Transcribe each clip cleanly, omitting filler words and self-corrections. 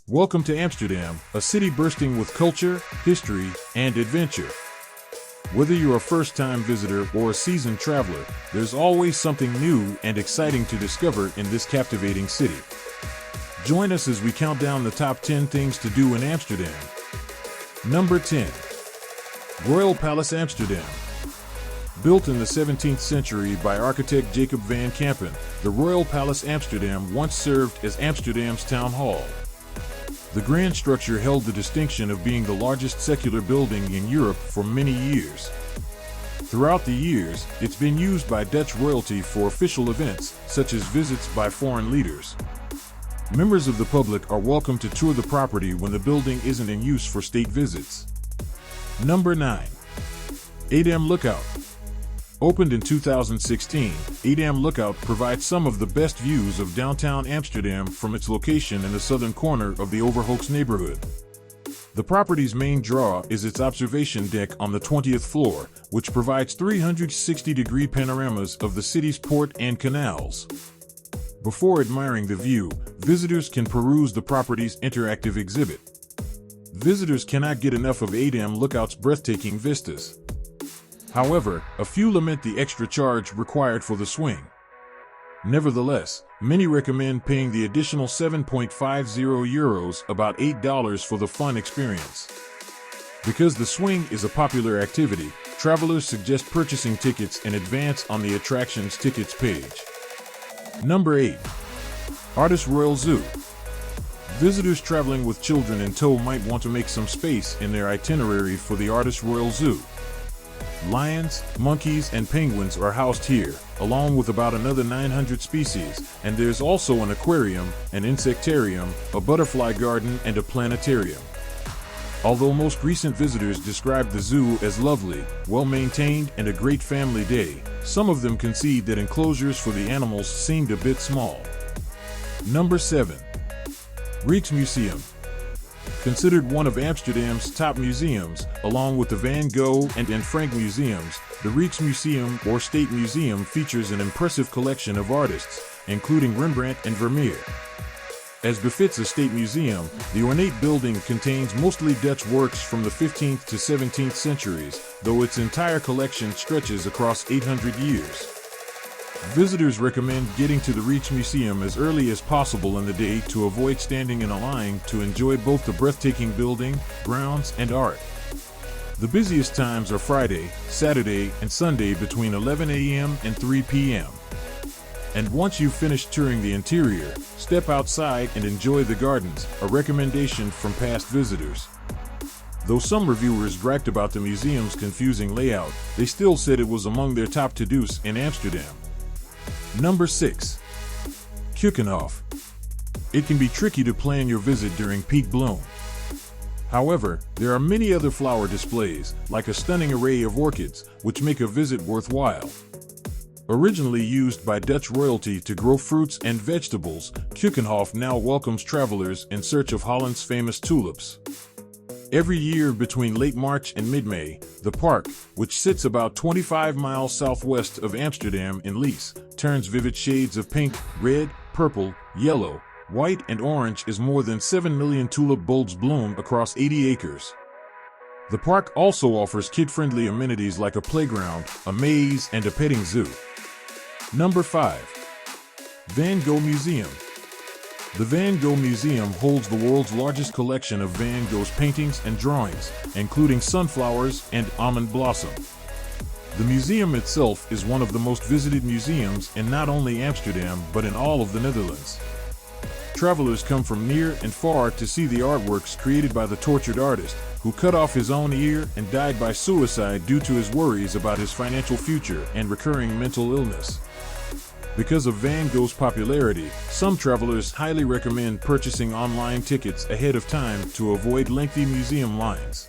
Welcome to Amsterdam, a city bursting with culture, history, and adventure. Whether you're a first-time visitor or a seasoned traveler, there's always something new and exciting to discover in this captivating city. Join us as we count down the top 10 things to do in Amsterdam. Number 10. Royal Palace Amsterdam. Built in the 17th century by architect Jacob van Kampen, the Royal Palace Amsterdam once served as Amsterdam's town hall. The grand structure held the distinction of being the largest secular building in Europe for many years. Throughout the years, it's been used by Dutch royalty for official events, such as visits by foreign leaders. Members of the public are welcome to tour the property when the building isn't in use for state visits. Number 9. Amsterdam Lookout. Opened in 2016, Amsterdam Lookout provides some of the best views of downtown Amsterdam from its location in the southern corner of the Overhoek's neighborhood. The property's main draw is its observation deck on the 20th floor, which provides 360-degree panoramas of the city's port and canals. Before admiring the view, visitors can peruse the property's interactive exhibit. Visitors cannot get enough of Amsterdam Lookout's breathtaking vistas. However, a few lament the extra charge required for the swing. Nevertheless, many recommend paying the additional €7.50, about $8, for the fun experience. Because the swing is a popular activity, travelers suggest purchasing tickets in advance on the attraction's tickets page. Number 8. Artis Royal Zoo. Visitors traveling with children in tow might want to make some space in their itinerary for the Artis Royal Zoo. Lions, monkeys, and penguins are housed here, along with about another 900 species, and there's also an aquarium, an insectarium, a butterfly garden, and a planetarium. Although most recent visitors described the zoo as lovely, well-maintained, and a great family day, some of them concede that enclosures for the animals seemed a bit small. Number 7. Rijksmuseum. Considered one of Amsterdam's top museums, along with the Van Gogh and Anne Frank museums, the Rijksmuseum or State Museum features an impressive collection of artists, including Rembrandt and Vermeer. As befits a state museum, the ornate building contains mostly Dutch works from the 15th to 17th centuries, though its entire collection stretches across 800 years. Visitors recommend getting to the Rijksmuseum as early as possible in the day to avoid standing in a line to enjoy both the breathtaking building, grounds, and art. The busiest times are Friday, Saturday, and Sunday between 11 a.m. and 3 p.m. And once you've finished touring the interior, step outside and enjoy the gardens, a recommendation from past visitors. Though some reviewers griped about the museum's confusing layout, they still said it was among their top to-dos in Amsterdam. Number 6. Keukenhof. It can be tricky to plan your visit during peak bloom. However, there are many other flower displays, like a stunning array of orchids, which make a visit worthwhile. Originally used by Dutch royalty to grow fruits and vegetables, Keukenhof now welcomes travelers in search of Holland's famous tulips. Every year between late March and mid-May, the park, which sits about 25 miles southwest of Amsterdam in Lees, turns vivid shades of pink, red, purple, yellow, white, and orange as more than 7 million tulip bulbs bloom across 80 acres. The park also offers kid-friendly amenities like a playground, a maze, and a petting zoo. Number 5. Van Gogh Museum. The Van Gogh Museum holds the world's largest collection of Van Gogh's paintings and drawings, including sunflowers and almond blossom. The museum itself is one of the most visited museums in not only Amsterdam but in all of the Netherlands. Travelers come from near and far to see the artworks created by the tortured artist, who cut off his own ear and died by suicide due to his worries about his financial future and recurring mental illness. Because of Van Gogh's popularity, some travelers highly recommend purchasing online tickets ahead of time to avoid lengthy museum lines.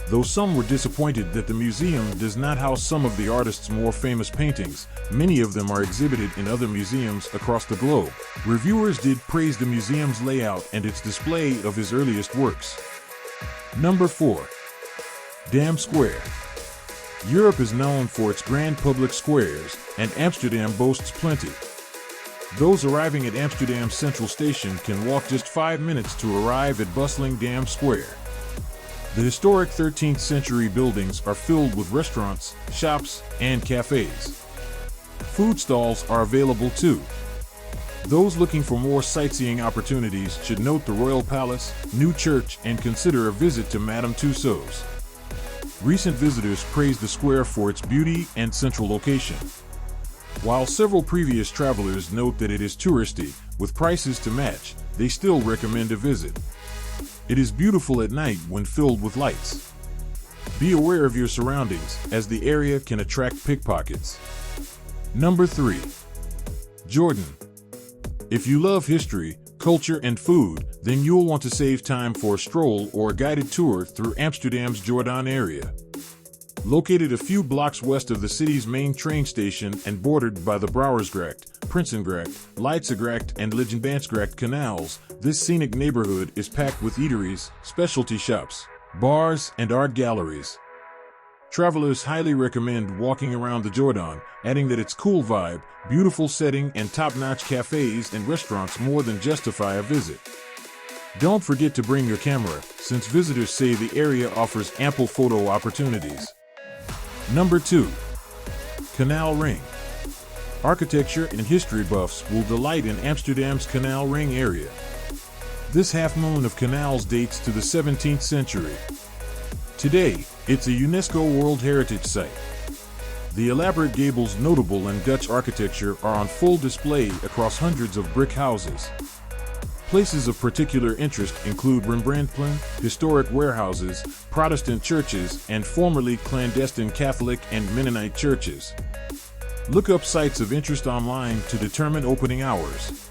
Though some were disappointed that the museum does not house some of the artist's more famous paintings, many of them are exhibited in other museums across the globe. Reviewers did praise the museum's layout and its display of his earliest works. Number 4. Dam Square. Europe is known for its grand public squares, and Amsterdam boasts plenty. Those arriving at Amsterdam Central Station can walk just 5 minutes to arrive at bustling Dam Square. The historic 13th century buildings are filled with restaurants, shops, and cafes. Food stalls are available too. Those looking for more sightseeing opportunities should note the Royal Palace, new church, and consider a visit to Madame Tussauds. Recent visitors praised the square for its beauty and central location. While several previous travelers note that it is touristy, with prices to match, they still recommend a visit. It is beautiful at night when filled with lights. Be aware of your surroundings, as the area can attract pickpockets. Number 3. Jordaan. If you love history, culture, and food, then you'll want to save time for a stroll or a guided tour through Amsterdam's Jordaan area. Located a few blocks west of the city's main train station and bordered by the Brouwersgracht, Prinsengracht, Leidsegracht, and Lichtbansgracht canals, this scenic neighborhood is packed with eateries, specialty shops, bars, and art galleries. Travelers highly recommend walking around the Jordaan, adding that its cool vibe, beautiful setting, and top-notch cafes and restaurants more than justify a visit. Don't forget to bring your camera, since visitors say the area offers ample photo opportunities. Number 2. Canal Ring. Architecture and history buffs will delight in Amsterdam's Canal Ring area. This half-moon of canals dates to the 17th century. Today, it's a UNESCO World Heritage Site. The elaborate gables, notable and Dutch architecture are on full display across hundreds of brick houses. Places of particular interest include Rembrandtplein, historic warehouses, Protestant churches, and formerly clandestine Catholic and Mennonite churches. Look up sites of interest online to determine opening hours.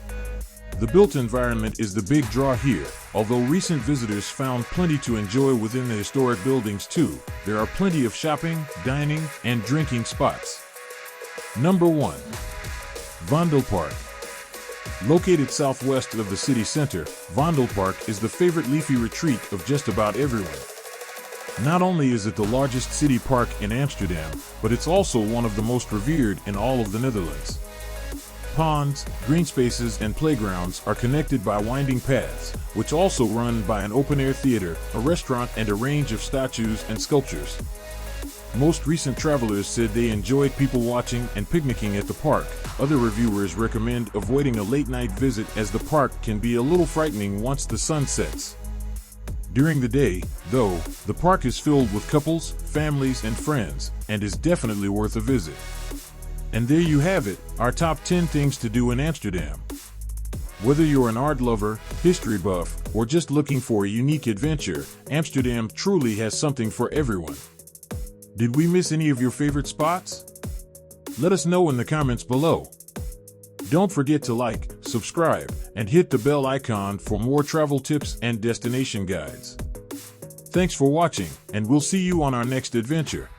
The built environment is the big draw here. Although recent visitors found plenty to enjoy within the historic buildings too, there are plenty of shopping, dining, and drinking spots. Number 1. Vondelpark. Located southwest of the city center, Vondelpark is the favorite leafy retreat of just about everyone. Not only is it the largest city park in Amsterdam, but it's also one of the most revered in all of the Netherlands. Ponds, green spaces, and playgrounds are connected by winding paths, which also run by an open-air theater, a restaurant, and a range of statues and sculptures. Most recent travelers said they enjoyed people watching and picnicking at the park. Other reviewers recommend avoiding a late-night visit as the park can be a little frightening once the sun sets. During the day, though, the park is filled with couples, families, and friends, and is definitely worth a visit. And there you have it, our top 10 things to do in Amsterdam. Whether you're an art lover, history buff, or just looking for a unique adventure, Amsterdam truly has something for everyone. Did we miss any of your favorite spots? Let us know in the comments below. Don't forget to like, subscribe, and hit the bell icon for more travel tips and destination guides. Thanks for watching, and we'll see you on our next adventure.